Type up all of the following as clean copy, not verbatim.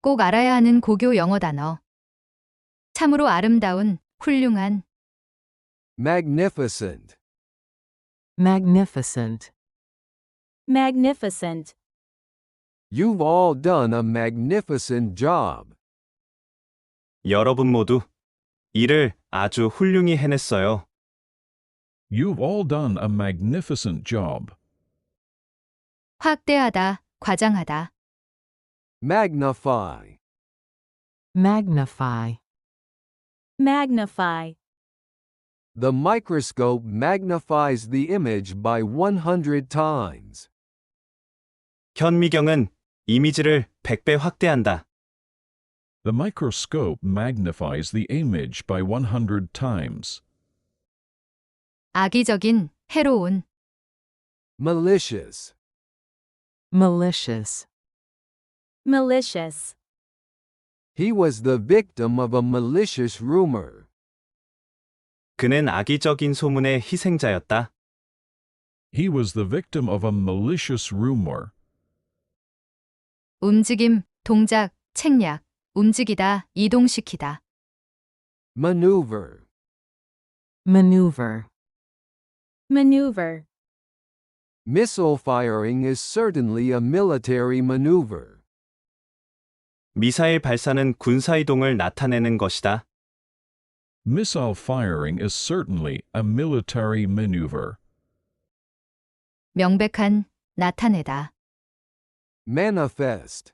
꼭 알아야 하는 고교 영어 단어. 참으로 아름다운, 훌륭한, Magnificent. Magnificent. Magnificent. You've all done a magnificent job. 여러분 모두 일을 아주 훌륭히 해냈어요. You've all done a magnificent job. 확대하다, 과장하다. Magnify. Magnify. Magnify. The microscope magnifies the image by 100 times. 현미경은 이미지를 100배 확대한다. The microscope magnifies the image by 100 times. 악의적인, 해로운, Malicious. Malicious. Malicious. He was the victim of a malicious rumor. 그는 악의적인 소문의 희생자였다. He was the victim of a malicious rumor. 움직임, 동작, 책략, 움직이다, 이동시키다. Maneuver. Maneuver. Maneuver. Missile firing is certainly a military maneuver. 미사일 발사는 군사이동을 나타내는 것이다. Missile firing is certainly a military maneuver. 명백한, 나타내다. Manifest.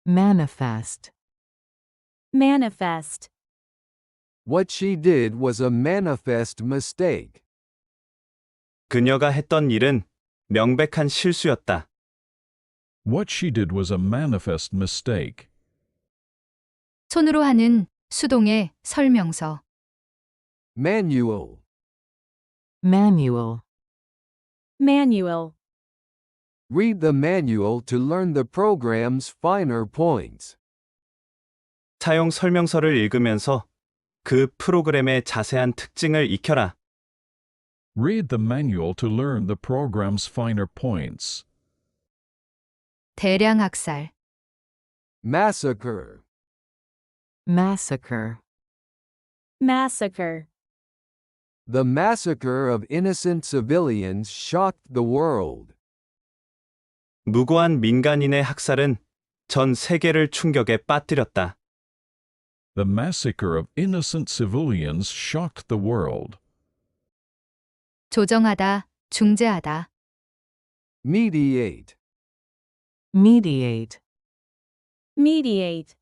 Manifest. Manifest. What she did was a manifest mistake. 그녀가 했던 일은 명백한 실수였다. What she did was a manifest mistake. 손으로 하는, 수동의, 설명서. Manual. Manual. Manual. Read the manual to learn the program's finer points. 사용 설명서를 읽으면서 그 프로그램의 자세한 특징을 익혀라. Read the manual to learn the program's finer points. 대량 학살. Massacre. Massacre. Massacre. The massacre of innocent civilians shocked the world. 무고한 민간인의 학살은 전 세계를 충격에 빠뜨렸다. The massacre of innocent civilians shocked the world. 조정하다, 중재하다. Mediate. Mediate. Mediate.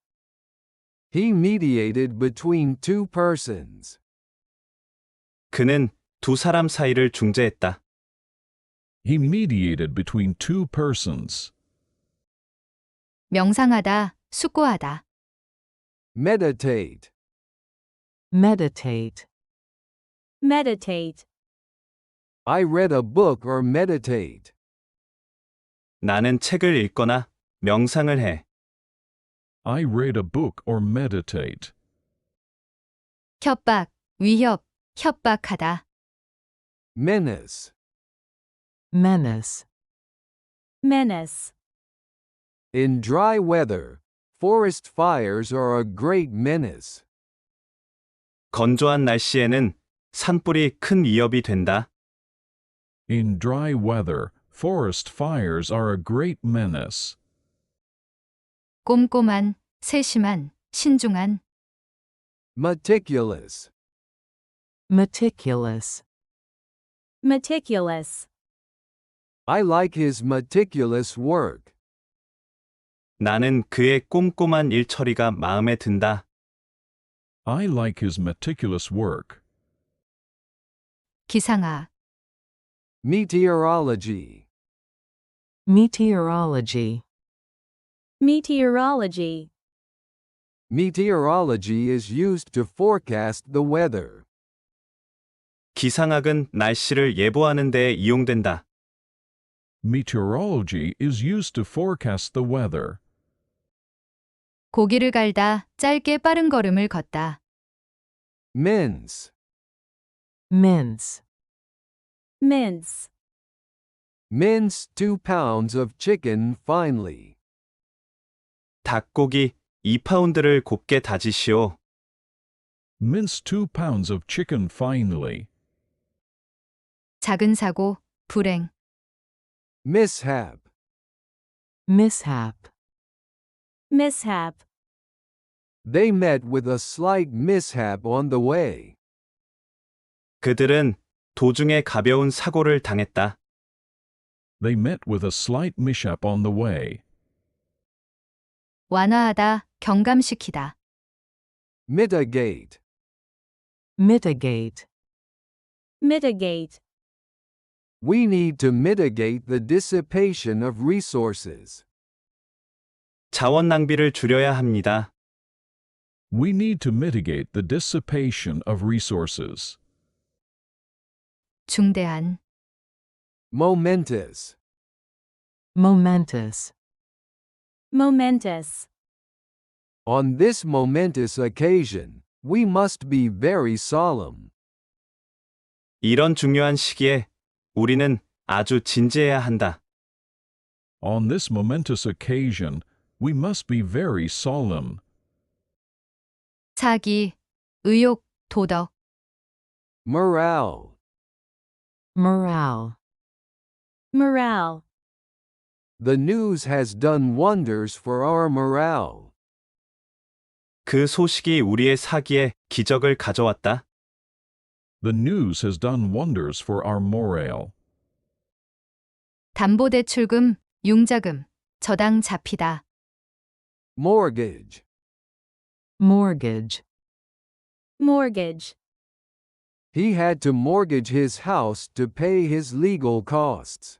He mediated between two persons. 그는 두 사람 사이를 중재했다. He mediated between two persons. 명상하다, 숙고하다. Meditate. Meditate. Meditate. I read a book or meditate. 나는 책을 읽거나 명상을 해. I read a book or meditate. 협박, 위협, 협박하다. Menace. Menace. Menace. In dry weather, forest fires are a great menace. 건조한 날씨에는 산불이 큰 위협이 된다. In dry weather, forest fires are a great menace. 꼼꼼한, 세심한, 신중한. Meticulous. Meticulous. Meticulous. I like his meticulous work. 나는 그의 꼼꼼한 일 처리가 마음에 든다. I like his meticulous work. 기상아. Meteorology. Meteorology. Meteorology. Meteorology is used to forecast the weather. 기상학은 날씨를 예보하는 데 이용된다. Meteorology is used to forecast the weather. 고기를 갈다, 짧게 빠른 걸음을 걷다. Mince. Mince. Mince. Mince 2 pounds of chicken finely. 닭고기 2파운드를 곱게 다지시오. Mince 2 pounds of chicken finely. 작은 사고, 불행. Mishap. Mishap. Mishap. They met with a slight mishap on the way. 그들은 도중에 가벼운 사고를 당했다. They met with a slight mishap on the way. 완화하다, 경감시키다. Mitigate. Mitigate. Mitigate. We need to mitigate the dissipation of resources. 자원 낭비를 줄여야 합니다. We need to mitigate the dissipation of resources. 중대한. Momentous. Momentous. Momentous. On this momentous occasion, we must be very solemn. 이런 중요한 시기에 우리는 아주 진지해야 한다. On this momentous occasion, we must be very solemn. 차기, 의욕, 도덕. Morale. Morale. Morale. The news has done wonders for our morale. 그 소식이 우리의 사기에 기적을 가져왔다. The news has done wonders for our morale. 담보대출금, 융자금, 저당 잡히다. Mortgage. Mortgage. Mortgage. He had to mortgage his house to pay his legal costs.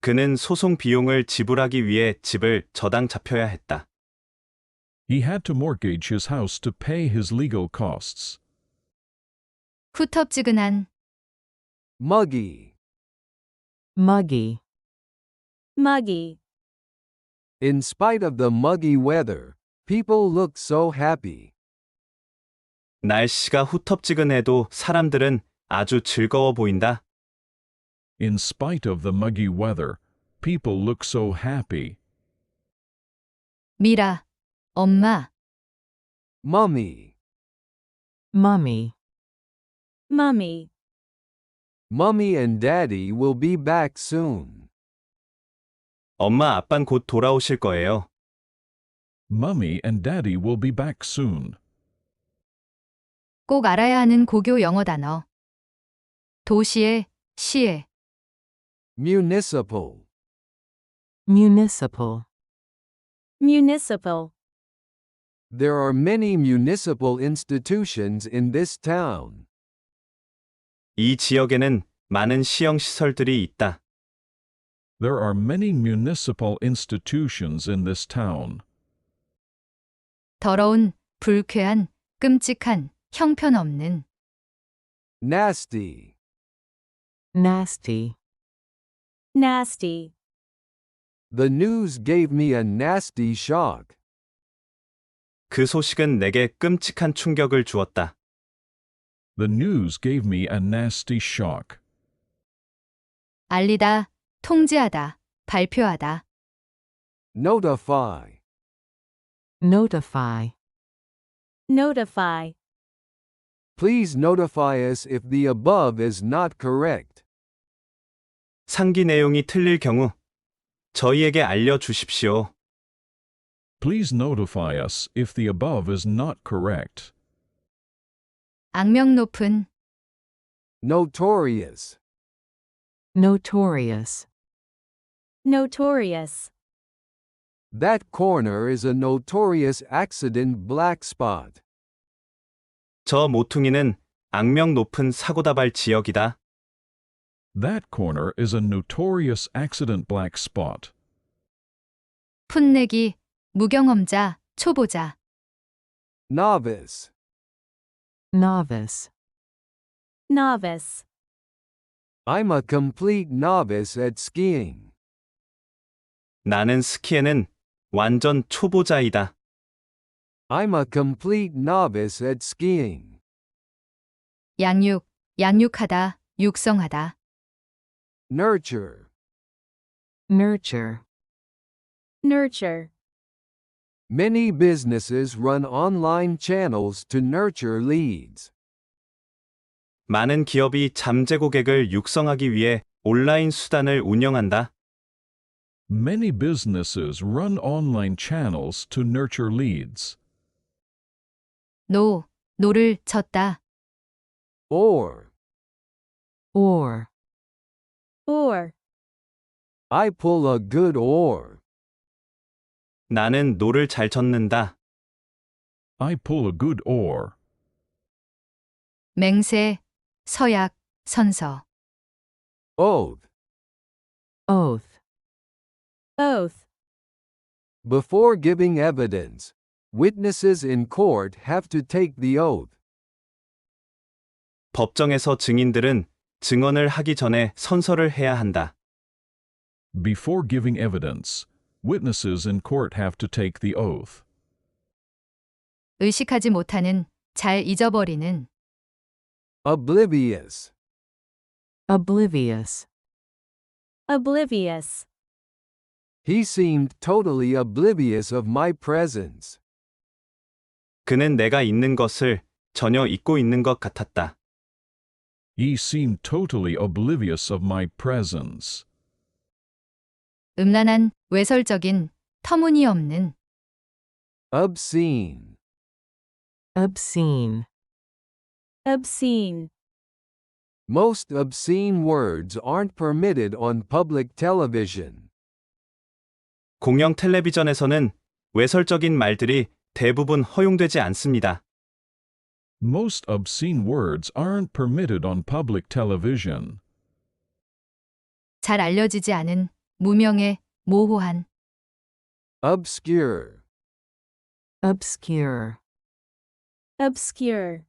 그는 소송 비용을 지불하기 위해 집을 저당 잡혀야 했다. He had to mortgage his house to pay his legal costs. 후텁지근한. Muggy. Muggy. Muggy. In spite of the muggy weather, people look so happy. 날씨가 후텁지근해도 사람들은 아주 즐거워 보인다. In spite of the muggy weather, people look so happy. 미라, 엄마. Mummy. Mummy. Mummy. Mummy and Daddy will be back soon. 엄마 아빤 곧 돌아오실 거예요. Mummy and Daddy will be back soon. 꼭 알아야 하는 고교 영어 단어. 도시의, 시의. Municipal. Municipal. Municipal. There are many municipal institutions in this town. 이 지역에는 많은 시형 시설들이 있다. There are many municipal institutions in this town. 더러운, 불쾌한, 끔찍한, 형편없는. Nasty. Nasty. Nasty. The news gave me a nasty shock. 그 소식은 내게 끔찍한 충격을 주었다. The news gave me a nasty shock. 알리다, 통지하다, 발표하다. Notify. Notify. Notify. Please notify us if the above is not correct. 상기 내용이 틀릴 경우 저희에게 알려 주십시오. Please notify us if the above is not correct. 악명 높은. Notorious. Notorious. Notorious. That corner is a notorious accident black spot. 저 모퉁이는 악명 높은 사고다발 지역이다. That corner is a notorious accident black spot. 풋내기, 무경험자, 초보자. Novice. Novice. Novice. I'm a complete novice at skiing. 나는 스키에는 완전 초보자이다. I'm a complete novice at skiing. 양육, 양육하다, 육성하다. Nurture. Nurture. Nurture. Many businesses run online channels to nurture leads. 많은 기업이 잠재 고객을 육성하기 위해 온라인 수단을 운영한다. Many businesses run online channels to nurture leads. 노를 쳤다. Or, Or. Or. I pull a good oar. 나는 노를 잘 젓는다. I pull a good oar. 맹세, 서약, 선서. Oath. Oath. Oath. Before giving evidence, witnesses in court have to take the oath. 법정에서 증인들은 증언을 하기 전에 선서를 해야 한다. Before giving evidence, witnesses in court have to take the oath. 의식하지 못하는, 잘 잊어버리는. Oblivious. Oblivious. Oblivious. He seemed totally oblivious of my presence. 그는 내가 있는 것을 전혀 잊고 있는 것 같았다. He seemed totally oblivious of my presence. 음란한, 외설적인, 터무니없는. Obscene. Obscene. Obscene. Most obscene words aren't permitted on public television. 공영 텔레비전에서는 외설적인 말들이 대부분 허용되지 않습니다. Most obscene words aren't permitted on public television. 잘 알려지지 않은, 무명의, 모호한. Obscure. Obscure. Obscure.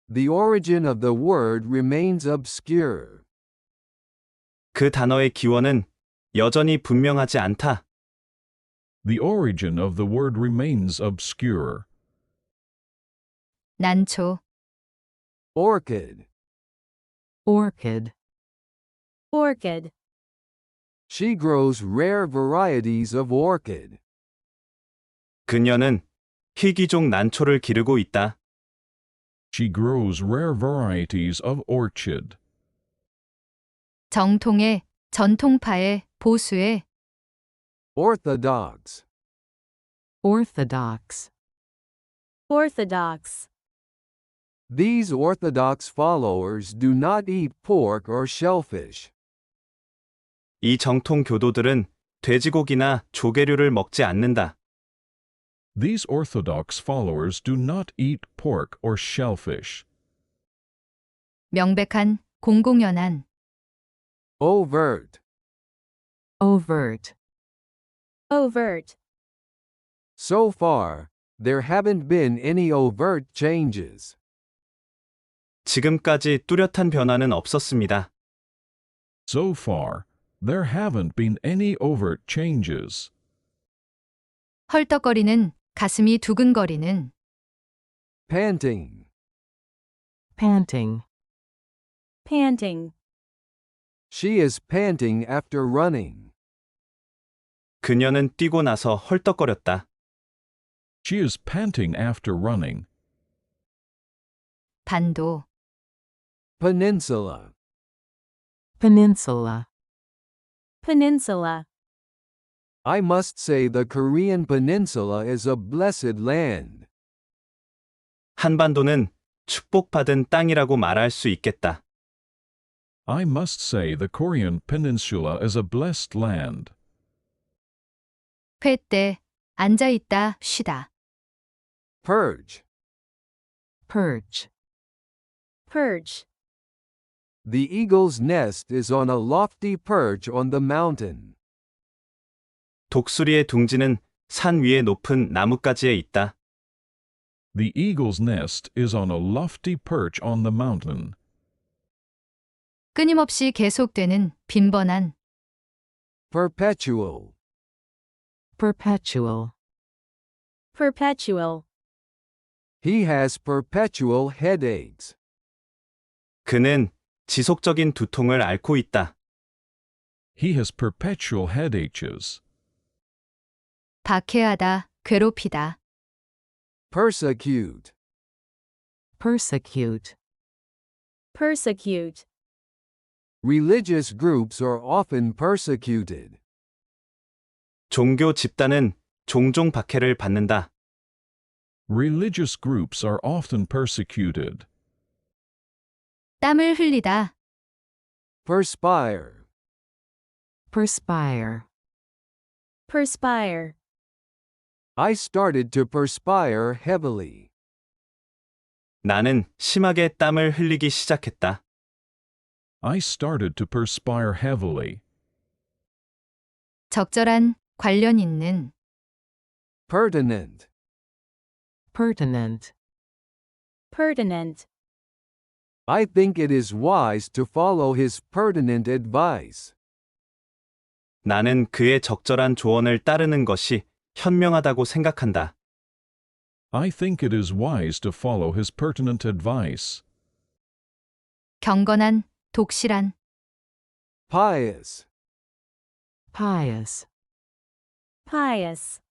The origin of the word remains obscure. 그 단어의 기원은 여전히 분명하지 않다. The origin of the word remains obscure. 난초, Orchid. Orchid. Orchid. She grows rare varieties of orchid. 그녀는 희귀종 난초를 기르고 있다. She grows rare varieties of orchid. 정통의, 전통파의, 보수의. Orthodox. Orthodox. Orthodox. These orthodox followers do not eat pork or shellfish. 이 정통 교도들은 돼지고기나 조개류를 먹지 않는다. These Orthodox followers do not eat pork or shellfish. 명백한, 공공연한. Overt. Overt. Overt. So far, there haven't been any overt changes. 지금까지 뚜렷한 변화는 없었습니다. So far, there haven't been any overt changes. 헐떡거리는, 가슴이 두근거리는. Panting. Panting. Panting. She is panting after running. 그녀는 뛰고 나서 헐떡거렸다. She is panting after running. 반도, Peninsula. Peninsula. Peninsula. I must say the Korean peninsula is a blessed land. 한반도는 축복받은 땅이라고 말할 수 있겠다. I must say the Korean peninsula is a blessed land. 회때, 앉아있다, 쉬다. Perch. Perch. Purge. The eagle's nest is on a lofty perch on the mountain. 독수리의 둥지는 산 위의 높은 나뭇가지에 있다. The eagle's nest is on a lofty perch on the mountain. 끊임없이 계속되는, 빈번한. Perpetual. Perpetual. Perpetual. He has perpetual headaches. 그는 지속적인 두통을 앓고 있다. He has perpetual headaches. 박해하다, 괴롭히다. Persecute. Persecute. Persecute. Religious groups are often persecuted. 종교 집단은 종종 박해를 받는다. Religious groups are often persecuted. 땀을 흘리다. Perspire. Perspire. Perspire. I started to perspire heavily. 나는 심하게 땀을 흘리기 시작했다. I started to perspire heavily. 적절한, 관련 있는. Pertinent. Pertinent. Pertinent. I think it is wise to follow his pertinent advice. 나는 그의 적절한 조언을 따르는 것이 현명하다고 생각한다. I think it is wise to follow his pertinent advice. 경건한, 독실한. Pious. Pious. Pious.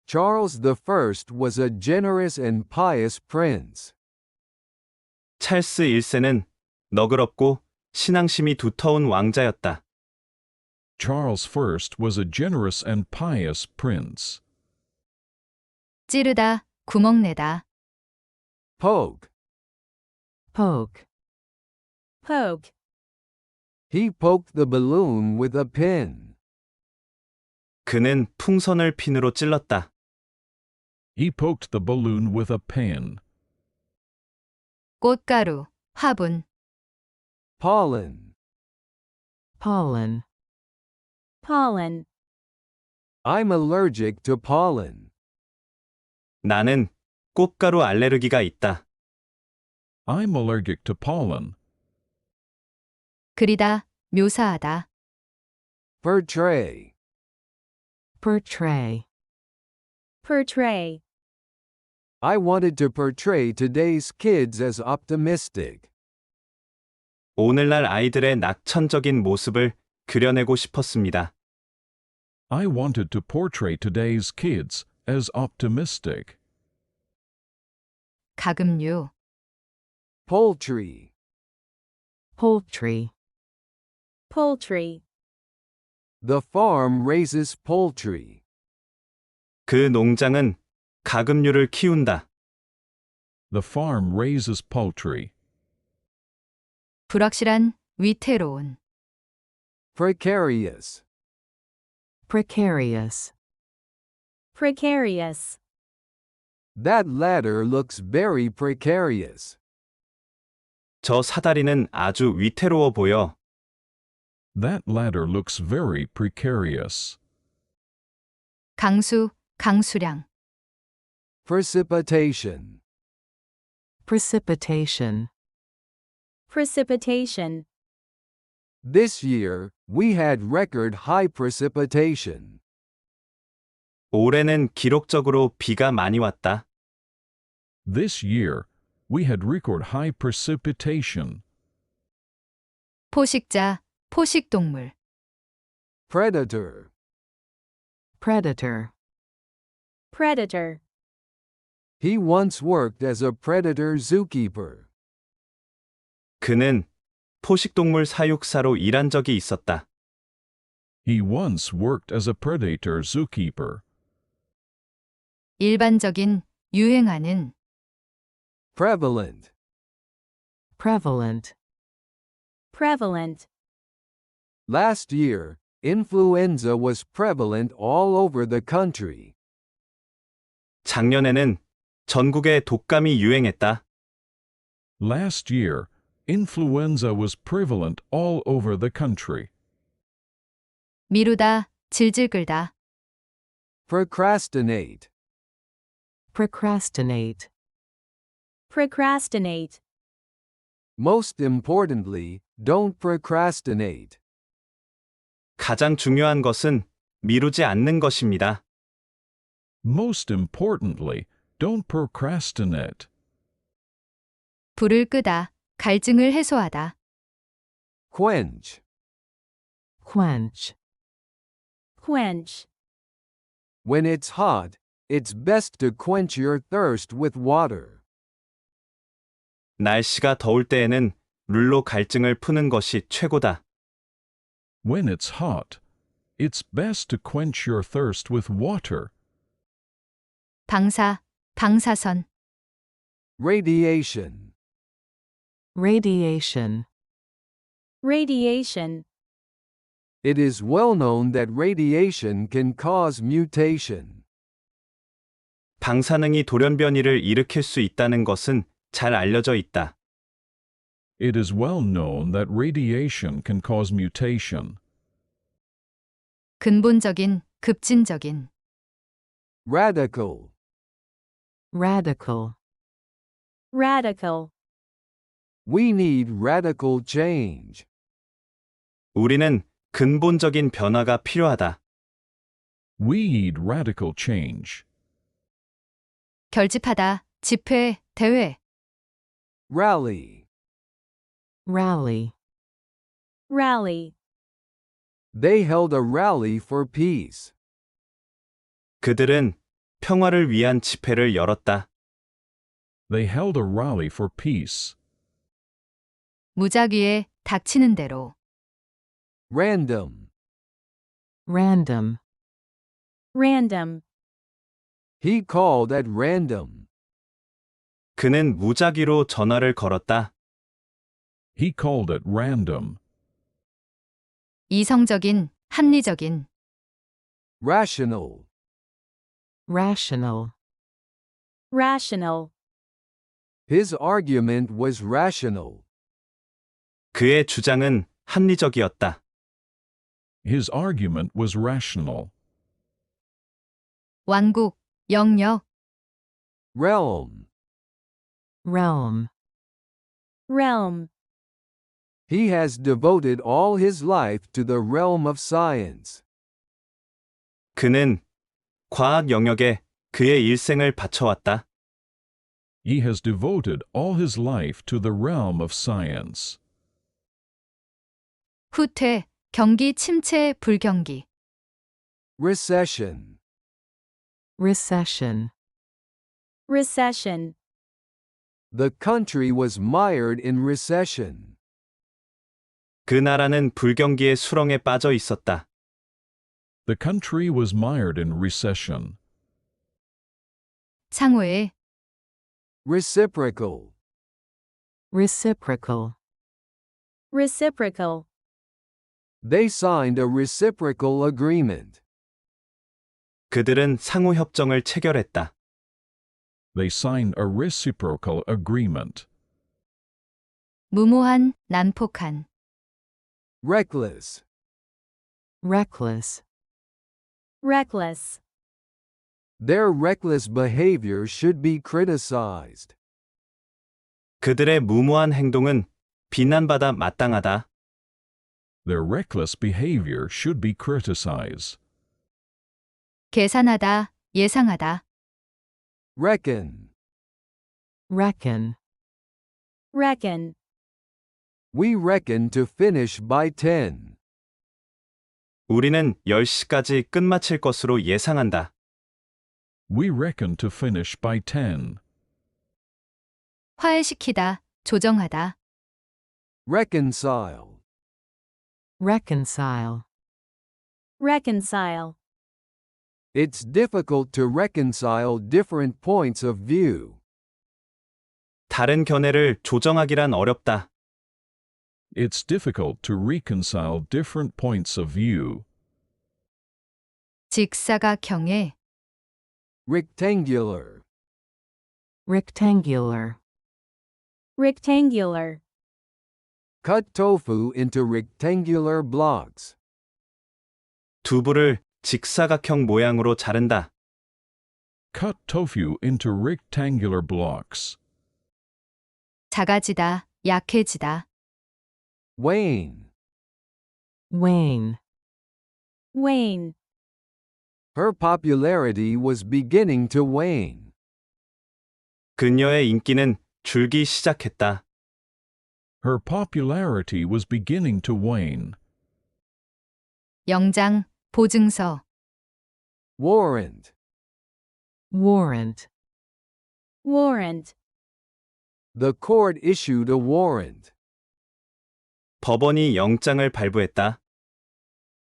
Charles I was a generous and pious prince. 찰스 1세는 너그럽고 신앙심이 두터운 왕자였다. Charles I was a generous and pious prince. 찌르다, 구멍 내다. Poke. Poke. Poke. He poked the balloon with a pin. 그는 풍선을 핀으로 찔렀다. He poked the balloon with a pin. 꽃가루, 화분. Pollen. Pollen. Pollen. I'm allergic to pollen. 나는 꽃가루 알레르기가 있다. I'm allergic to pollen. 그리다, 묘사하다. Portray. Portray. Portray. I wanted to portray today's kids as optimistic. 오늘날 아이들의 낙천적인 모습을 그려내고 싶었습니다. I wanted to portray today's kids as optimistic. 가금류. Poultry. Poultry. Poultry. The farm raises poultry. 그 농장은 가금류를 키운다. The farm raises poultry. 불확실한, 위태로운. Precarious. Precarious. Precarious. That ladder looks very precarious. 저 사다리는 아주 위태로워 보여. That ladder looks very precarious. 강수, 강수량. Precipitation. Precipitation. Precipitation. This year, we had record high precipitation. 올해는 기록적으로 비가 많이 왔다. This year, we had record high precipitation. 포식자, 포식동물. Predator. Predator. Predator. He once worked as a predator zookeeper. 그는 포식동물 사육사로 일한 적이 있었다. He once worked as a predator zookeeper. 일반적인, 유행하는. Prevalent. Prevalent. Prevalent. Last year, influenza was prevalent all over the country. 작년에는 전국에 독감이 유행했다. Last year, influenza was prevalent all over the country. 미루다, 질질 끌다. Procrastinate. Procrastinate. Procrastinate. Most importantly, don't procrastinate. 가장 중요한 것은 미루지 않는 것입니다. Most importantly, don't procrastinate. 불을 끄다, 갈증을 해소하다. Quench. quench, quench, When it's hot, it's best to quench your thirst with water. 날씨가 더울 때에는 물로 갈증을 푸는 것이 최고다. When it's hot, it's best to quench your thirst with water. 방사, 방사선, Radiation. radiation, radiation, It is well known that radiation can cause mutation. 방사능이 돌연변이를 일으킬 수 있다는 것은 잘 알려져 있다. It is well known that radiation can cause mutation. 근본적인, 급진적인, Radical. radical, radical, We need radical change. 우리는 근본적인 변화가 필요하다. We need radical change. 결집하다, 집회, 대회, Rally. rally, rally, They held a rally for peace. 그들은 평화를 위한 집회를 열었다. They held a rally for peace. 무작위에 닥치는 대로, Random. random, random, He called at random. 그는 무작위로 전화를 걸었다. He called it random. 이성적인, 합리적인, Rational. rational, rational, His argument was rational. 그의 주장은 합리적이었다. His argument was rational. 왕국, 영역, Realm. realm, realm, He has devoted all his life to the realm of science. 그는 과학 영역에 그의 일생을 바쳐왔다. He has devoted all his life to the realm of science. 후퇴, 경기 침체, 불경기, Recession. recession, recession, The country was mired in recession. 그 나라는 불경기의 수렁에 빠져 있었다. The country was mired in recession. 상호에, Reciprocal. reciprocal, reciprocal, They signed a reciprocal agreement. 그들은 상호 협정을 체결했다. They signed a reciprocal agreement. 무모한, 난폭한, Reckless. reckless, reckless, Their reckless behavior should be criticized. 그들의 무모한 행동은 비난받아 마땅하다. Their reckless behavior should be criticized. 계산하다, 예상하다, Reckon. reckon, reckon, We reckon to finish by 10. 우리는 10시까지 끝마칠 것으로 예상한다. We reckon to finish by 10. 화해시키다, 조정하다, Reconcile. reconcile, reconcile, It's difficult to reconcile different points of view. 다른 견해를 조정하기란 어렵다. It's difficult to reconcile different points of view. 직사각형의, Rectangular. rectangular, rectangular, Cut tofu into rectangular blocks. 두부를 직사각형 모양으로 자른다. Cut tofu into rectangular blocks. 작아지다, 약해지다, Wane. wane, wane, Her popularity was beginning to wane. 그녀의 인기는 줄기 시작했다. Her popularity was beginning to wane. 영장, 보증서. warrant, warrant, warrant, the court issued a warrant. 법원이 영장을 발부했다.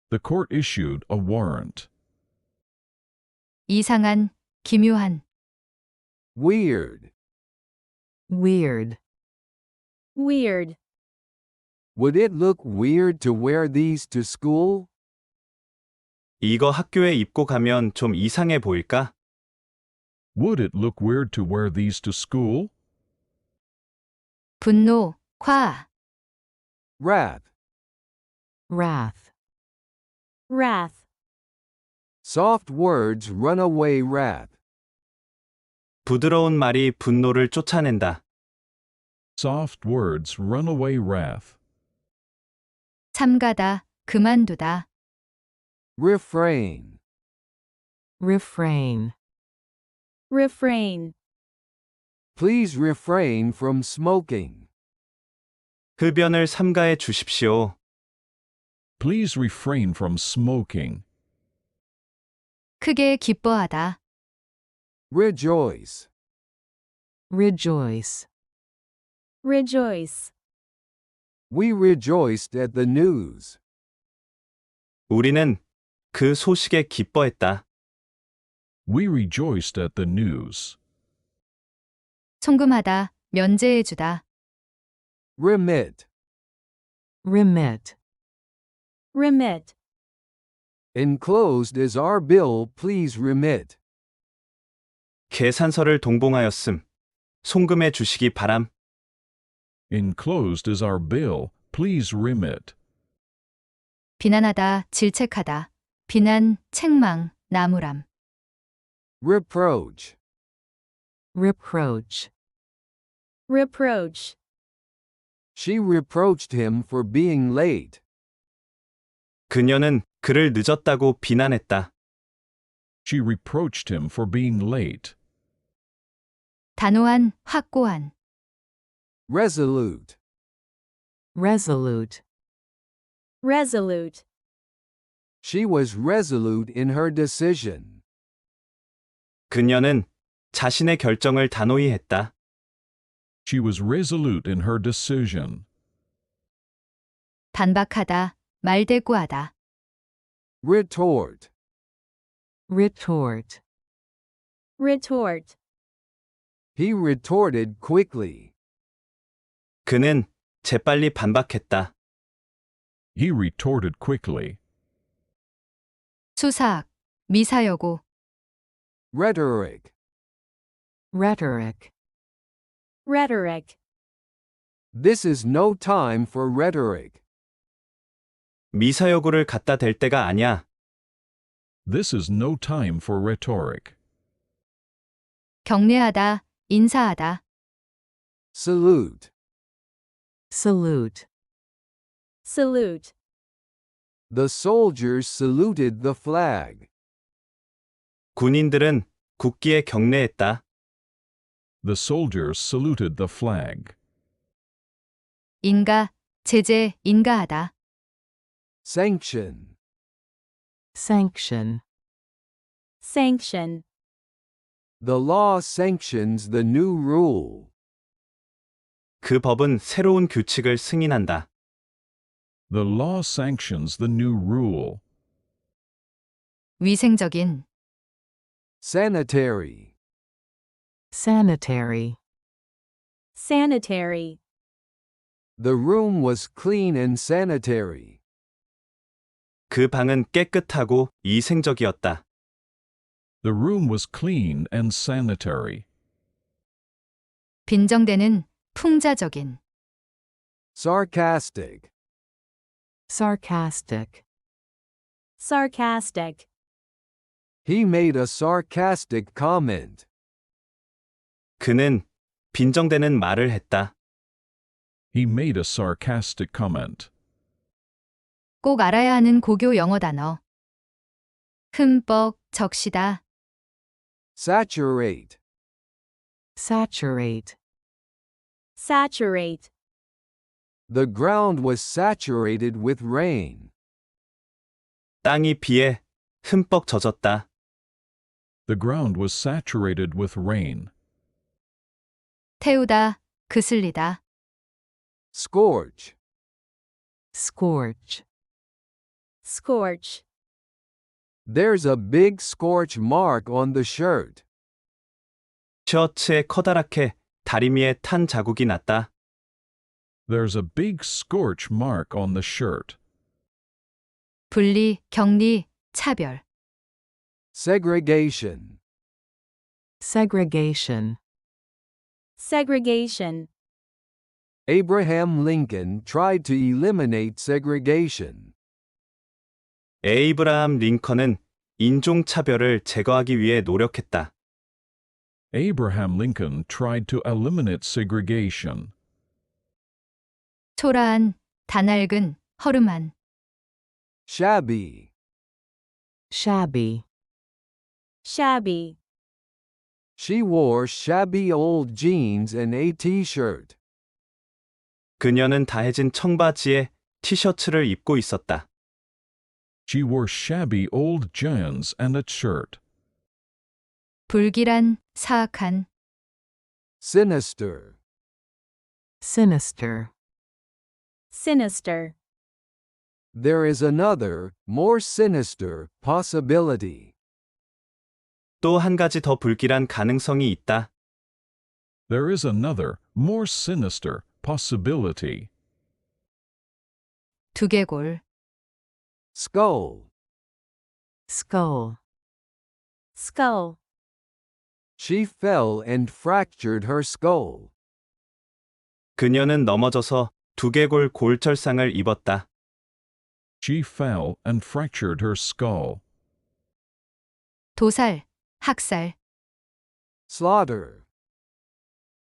The court issued a warrant. 이상한, 기묘한. Weird, weird, weird, would it look weird to wear these to school? 이거 학교에 입고 가면 좀 이상해 보일까? Would it look weird to wear these to school? 분노, 화. Wrath, wrath, wrath, soft words run away wrath. 부드러운 말이 분노를 쫓아낸다. Soft words run away wrath. 삼가다, 그만두다. Refrain, refrain, refrain, please refrain from smoking. 흡연을 삼가해 주십시오. Please refrain from smoking. 크게 기뻐하다. Rejoice, rejoice, rejoice, we rejoiced at the news. 우리는 그 소식에 기뻐했다. We rejoiced at the news. 송금하다, 면제해주다. Remit, remit, remit, enclosed is our bill, please remit. 계산서를 동봉하였음. 송금해 주시기 바람. Enclosed is our bill. Please remit. 비난하다, 질책하다. 비난, 책망, 나무람. Reproach, reproach, reproach, she reproached him for being late. 그녀는 그를 늦었다고 비난했다. She reproached him for being late. 단호한, 확고한. Resolute, resolute, resolute, she was resolute in her decision. 그녀는 자신의 결정을 단호히 했다. She was resolute in her decision. 반박하다, 말대꾸하다. Retort, retort, retort, he retorted quickly. 그는 재빨리 반박했다. He retorted quickly. 수사학, 미사여구. Rhetoric, rhetoric, rhetoric, this is no time for rhetoric. 미사여구를 갖다 댈 때가 아니야. This is no time for rhetoric. 경례하다, 인사하다. Salute, salute, salute, the soldiers saluted the flag. 군인들은 국기에 경례했다. The soldiers saluted the flag. 인가, 제재, 인가하다. Sanction, sanction, sanction, the law sanctions the new rule. 그 법은 새로운 규칙을 승인한다. The law sanctions the new rule. 위생적인. Sanitary, sanitary, sanitary, the room was clean and sanitary. 그 방은 깨끗하고 위생적이었다. The room was clean and sanitary. 빈정대는, 풍자적인. Sarcastic, sarcastic, sarcastic, he made a sarcastic comment. 그는 빈정대는 말을 했다. He made a sarcastic comment. 꼭 알아야 하는 고교 영어 단어. 흠뻑, 적시다. Saturate, saturate, saturate, the ground was saturated with rain. 땅이 비에 흠뻑 젖었다. The ground was saturated with rain. 태우다, 그슬리다. Scorch. Scorch. Scorch. There's a big scorch mark on the shirt. 셔츠에 커다랗게 다리미에 탄 자국이 났다. There's a big scorch mark on the shirt. 분리, 격리, 차별. Segregation. Segregation. Segregation. Abraham Lincoln tried to eliminate segregation. 에이브라함 링컨은 인종차별을 제거하기 위해 노력했다. Abraham Lincoln tried to eliminate segregation. 초라한, 다낡은, 허름한. Shabby. Shabby. Shabby. She wore shabby old jeans and a t-shirt. 그녀는 다해진 청바지에 티셔츠를 입고 있었다. She wore shabby old jeans and a shirt. 불길한, 사악한. Sinister. Sinister. Sinister. There is another, more sinister, possibility. 또 한 가지 더 불길한 가능성이 있다. There is another, more sinister, possibility. 두개골. Skull. Skull. Skull. She fell and fractured her skull. 그녀는 넘어져서 두개골 골절상을 입었다. She fell and fractured her skull. 도살, 학살. Slaughter.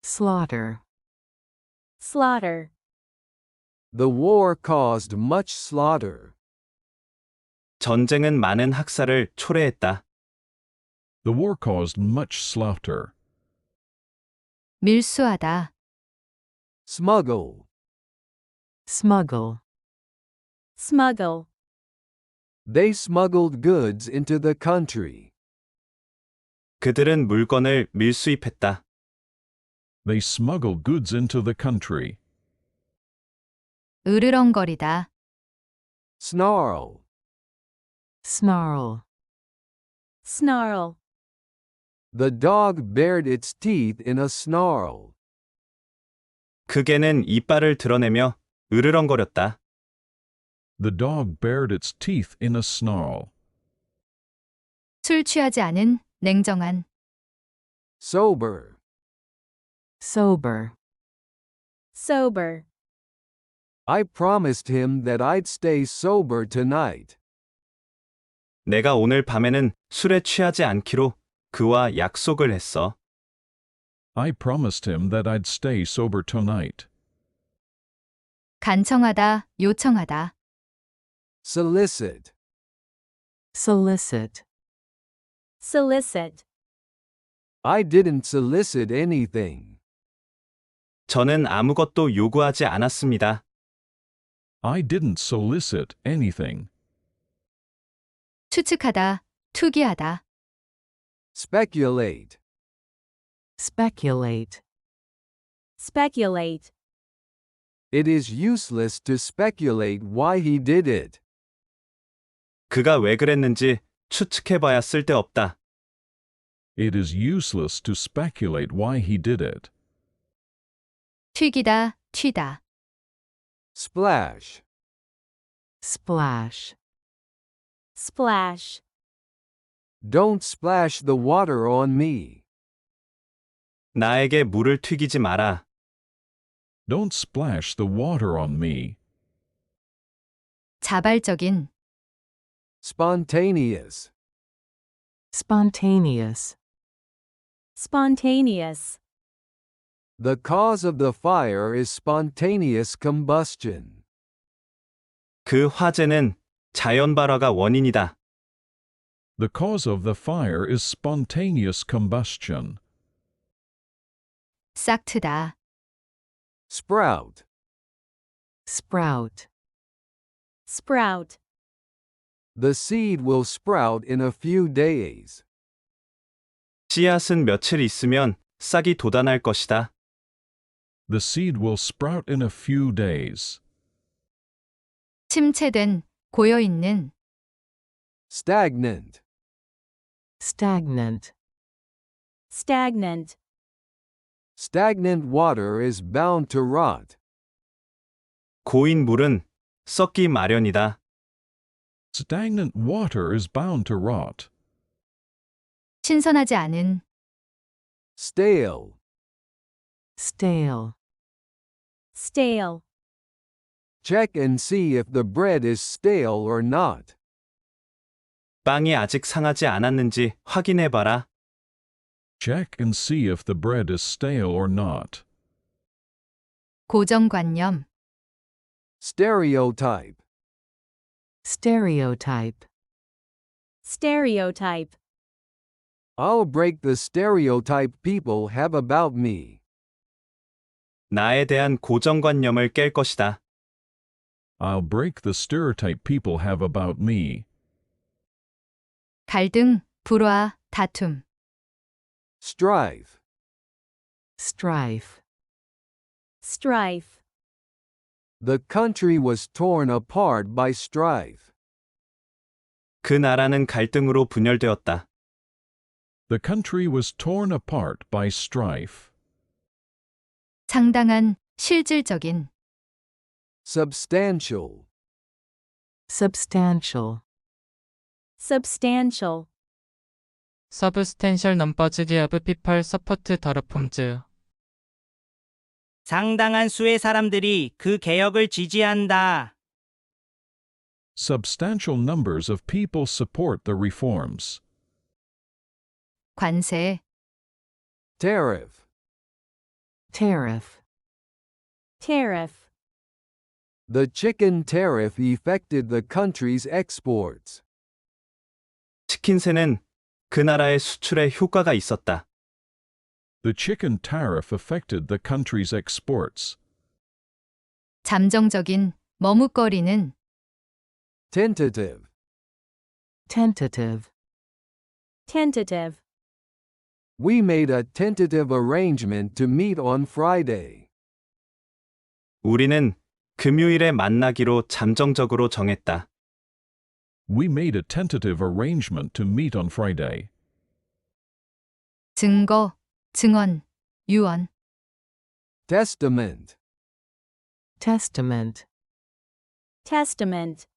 Slaughter. Slaughter. The war caused much slaughter. 전쟁은 많은 학살을 초래했다. The war caused much slaughter. 밀수하다. Smuggle. Smuggle. Smuggle. They smuggled goods into the country. 그들은 물건을 밀수입했다. They smuggled goods into the country. 으르렁거리다. Snarl. Snarl. Snarl. The dog bared its teeth in a snarl. 그 개는 이빨을 드러내며 으르렁거렸다. The dog bared its teeth in a snarl. 술 취하지 않은, 냉정한. Sober. Sober. Sober. I promised him that I'd stay sober tonight. 내가 오늘 밤에는 술에 취하지 않기로 그와 약속을 했어. I promised him that I'd stay sober tonight. 간청하다, 요청하다. Solicit. Solicit. Solicit. I didn't solicit anything. 저는 아무것도 요구하지 않았습니다. I didn't solicit anything. 추측하다, 투기하다. Speculate. Speculate. Speculate. It is useless to speculate why he did it. 그가 왜 그랬는지 추측해봐야 쓸데없다. It is useless to speculate why he did it. 튀기다, 튀다. Splash. Splash. Splash. Don't splash the water on me. 나에게 물을 튀기지 마라. Don't splash the water on me. 자발적인. Spontaneous. Spontaneous. Spontaneous. The cause of the fire is spontaneous combustion. 그 화재는 자연 발화가 원인이다. The cause of the fire is spontaneous combustion. 싹 트다. Sprout. Sprout. Sprout. The seed will sprout in a few days. 씨앗은 며칠 있으면 싹이 돋아날 것이다. The seed will sprout in a few days. 침체된, 고여있는, Stagnant. Stagnant. Stagnant. Stagnant water is bound to rot. 고인 물은 썩기 마련이다. Stagnant water is bound to rot. 신선하지 않은, Stale. Stale. Stale. Check and see if the bread is stale or not. 빵이 아직 상하지 않았는지 확인해봐라. Check and see if the bread is stale or not. 고정관념, Stereotype. Stereotype. Stereotype. I'll break the stereotype people have about me. 나에 대한 고정관념을 깰 것이다. I'll break the stereotype people have about me. 갈등, 불화, 다툼, Strife. Strife. Strife. The country was torn apart by strife. 그 나라는 갈등으로 분열되었다. The country was torn apart by strife. 상당한, 실질적인, Substantial. Substantial. Substantial. Substantial numbers of people support the reforms. 상당한 수의 사람들이 그 개혁을 지지한다. Substantial numbers of people support the reforms. 관세, Tariff. Tariff. Tariff. The chicken tariff affected the country's exports. 치킨세는 그 나라의 수출에 효과가 있었다. The chicken tariff affected the country's exports. 잠정적인, 머뭇거리는, Tentative. Tentative. Tentative. We made a tentative arrangement to meet on Friday. 우리는 금요일에 만나기로 잠정적으로 정했다. We made a tentative arrangement to meet on Friday. 증거, 증언, 유언, Testament. Testament. Testament.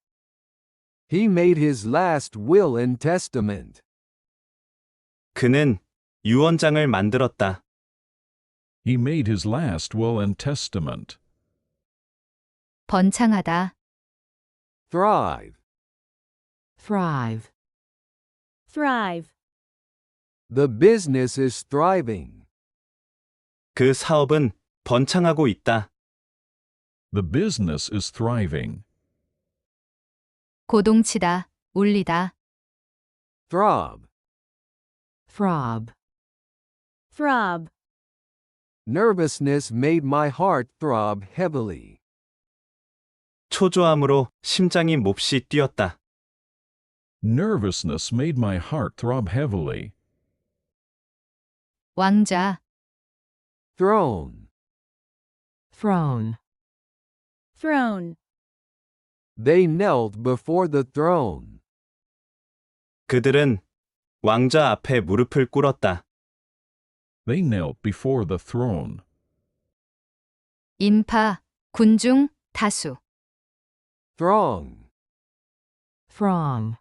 He made his last will and testament. 그는 유언장을 만들었다. He made his last will and testament. 번창하다, Thrive. Thrive. Thrive. The business is thriving. 그 사업은 번창하고 있다. The business is thriving. 고동치다, 울리다, Throb. Throb. Throb. Nervousness made my heart throb heavily. 초조함으로 심장이 몹시 뛰었다. Nervousness made my heart throb heavily. 왕좌, Throne. Throne. Throne. They knelt before the throne. 그들은 왕자 앞에 무릎을 꿇었다. They knelt before the throne. 인파, 군중, 다수, Throng. Throng.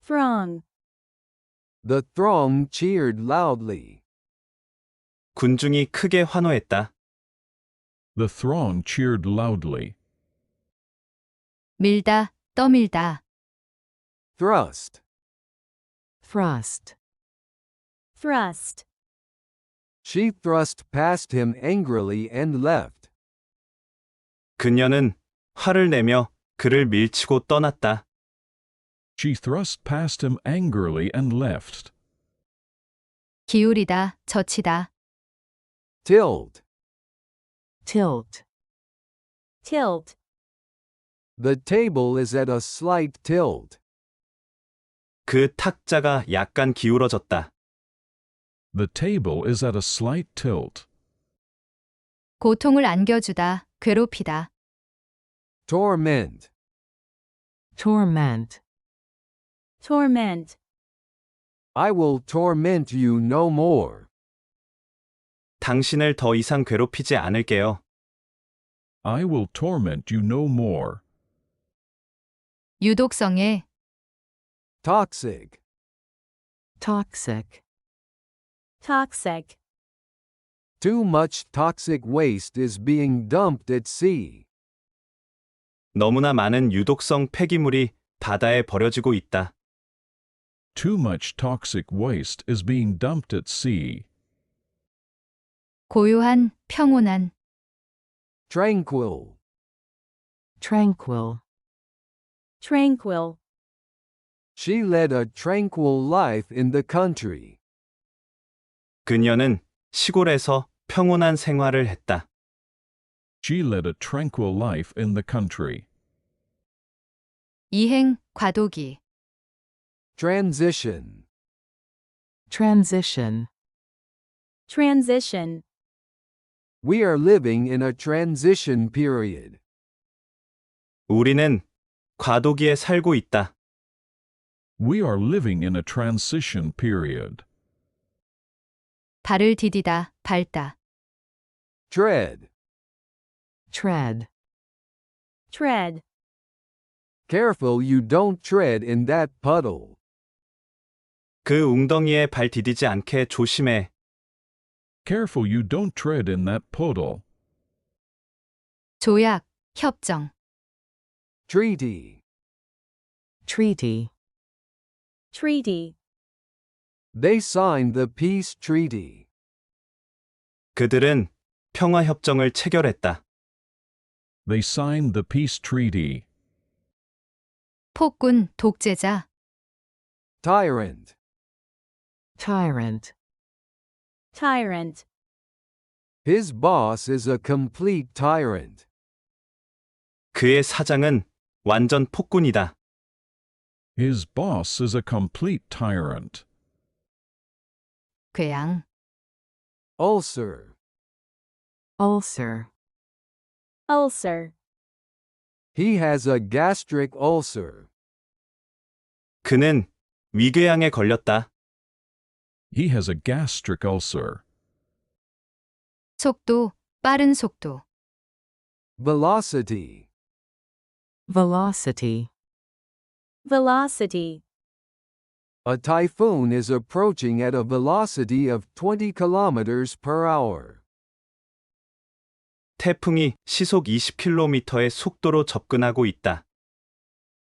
Throng. The throng cheered loudly. 군중이 크게 환호했다. The throng cheered loudly. 밀다, 떠밀다, Thrust. Thrust. Thrust. She thrust past him angrily and left. 그녀는 화를 내며 그를 밀치고 떠났다. She thrust past him angrily and left. 기울이다, 젖히다, Tilt. Tilt. Tilt. The table is at a slight tilt. 그 탁자가 약간 기울어졌다. The table is at a slight tilt. 고통을 안겨주다, 괴롭히다. Torment. Torment. torment, I will torment you no more. 당신을 더 이상 괴롭히지 않을게요. I will torment you no more. 유독성에, Toxic. Toxic. toxic, Too much toxic waste is being dumped at sea. 너무나 많은 유독성 폐기물이 바다에 버려지고 있다. Too much toxic waste is being dumped at sea. 고요한, 평온한. Tranquil. Tranquil. tranquil, She led a tranquil life in the country. 그녀는 시골에서 평온한 생활을 했다. She led a tranquil life in the country. 이행, 과도기. Transition. Transition. transition, We are living in a transition period. 우리는 과도기에 살고 있다. We are living in a transition period. 발을 디디다, 밟다. Tread. Tread. tread, Careful you don't tread in that puddle. 그 웅덩이에 발 디디지 않게 조심해. Careful you don't tread in that puddle. 조약, 협정. Treaty. Treaty. treaty, They signed the peace treaty. 그들은 평화협정을 체결했다. They signed the peace treaty. 폭군, 독재자. Tyrant. Tyrant. tyrant, His boss is a complete tyrant. 그의 사장은 완전 폭군이다. His boss is a complete tyrant. 궤양. Ulcer. Ulcer. ulcer, He has a gastric ulcer. 그는 위궤양에 걸렸다. He has a gastric ulcer. 속도, 빠른 속도. Velocity. Velocity. velocity, A typhoon is approaching at a velocity of 20 kilometers per hour. 태풍이 시속 20km의 속도로 접근하고 있다.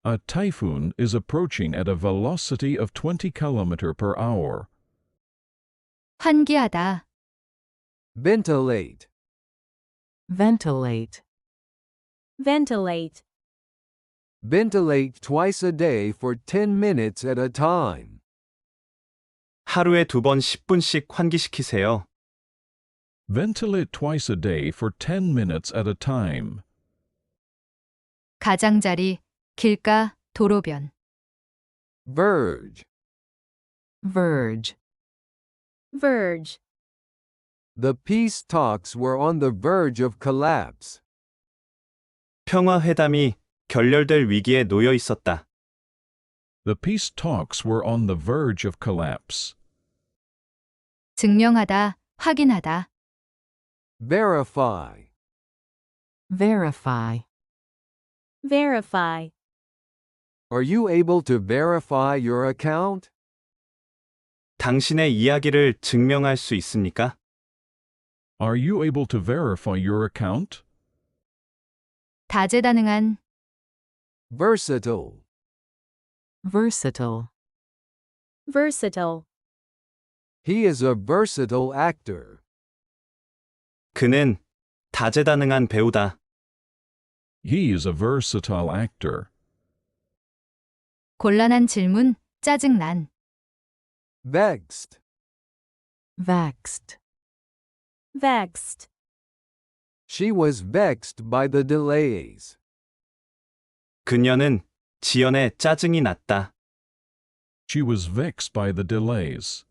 A typhoon is approaching at a velocity of 20 km per hour. 환기하다. Ventilate. Ventilate. ventilate, Ventilate twice a day for 10 minutes at a time. 하루에 2번 10분씩 환기시키세요. Ventilate twice a day for 10 minutes at a time. 가장자리, 길가, 도로변. Verge. Verge. verge, The peace talks were on the verge of collapse. 평화회담이 결렬될 위기에 놓여 있었다. The peace talks were on the verge of collapse. 증명하다, 확인하다. Verify. Verify. verify, Are you able to verify your account? 당신의 이야기를 증명할 수 있습니까? Are you able to verify your account? 다재다능한. Versatile. Versatile. versatile, He is a versatile actor. 그는 다재다능한 배우다. He is a versatile actor. 곤란한 질문, 짜증난. Vexed. Vexed. vexed, She was vexed by the delays. 그녀는 지연의 짜증이 났다. She was vexed by the delays.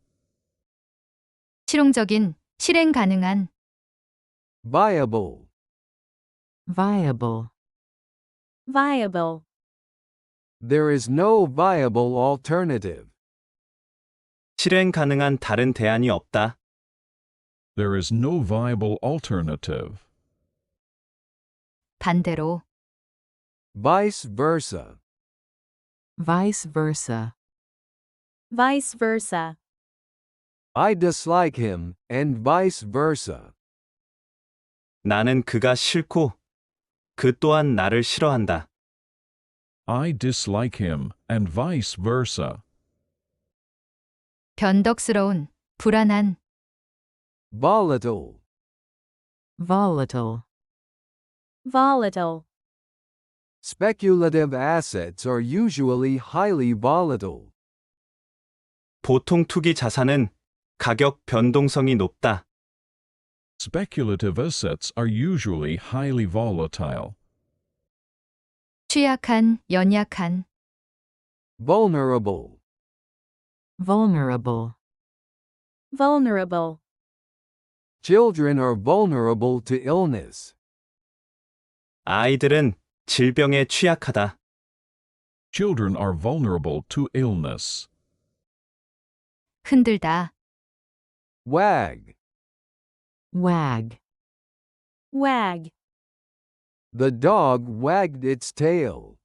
실용적인, 실행 가능한, Viable. Viable. Viable. There is no viable alternative. 실행 가능한 다른 대안이 없다. There is no viable alternative. 반대로, Vice versa. Vice versa. Vice versa. I dislike him, and vice versa. 나는 그가 싫고 그 또한 나를 싫어한다. I dislike him, and vice versa. 변덕스러운, 불안한, Volatile. Volatile. Volatile. Speculative assets are usually highly volatile. 보통 투기 자산은 가격 변동성이 높다. Speculative assets are usually highly volatile. 취약한, 연약한, Vulnerable. Vulnerable. Vulnerable. Children are vulnerable to illness. 아이들은 질병에 취약하다. Children are vulnerable to illness. 흔들다, Wag. Wag. Wag. The dog wagged its tail.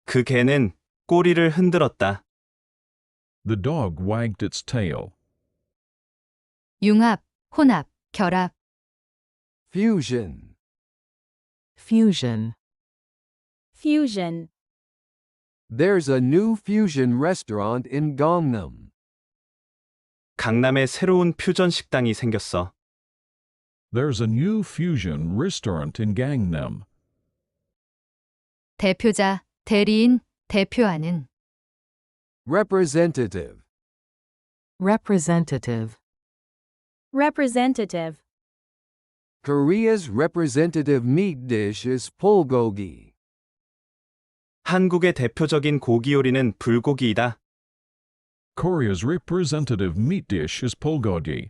그 개는 꼬리를 흔들었다. The dog wagged its tail. 융합, 혼합, 결합, Fusion. Fusion. Fusion. There's a new fusion restaurant in Gangnam. 강남에 새로운 퓨전 식당이 생겼어. There's a new fusion restaurant in Gangnam. 대표자, 대리인, 대표하는, Representative. Representative. Representative. Korea's representative meat dish is bulgogi. 한국의 대표적인 고기 요리는 불고기이다. Korea's representative meat dish is bulgogi.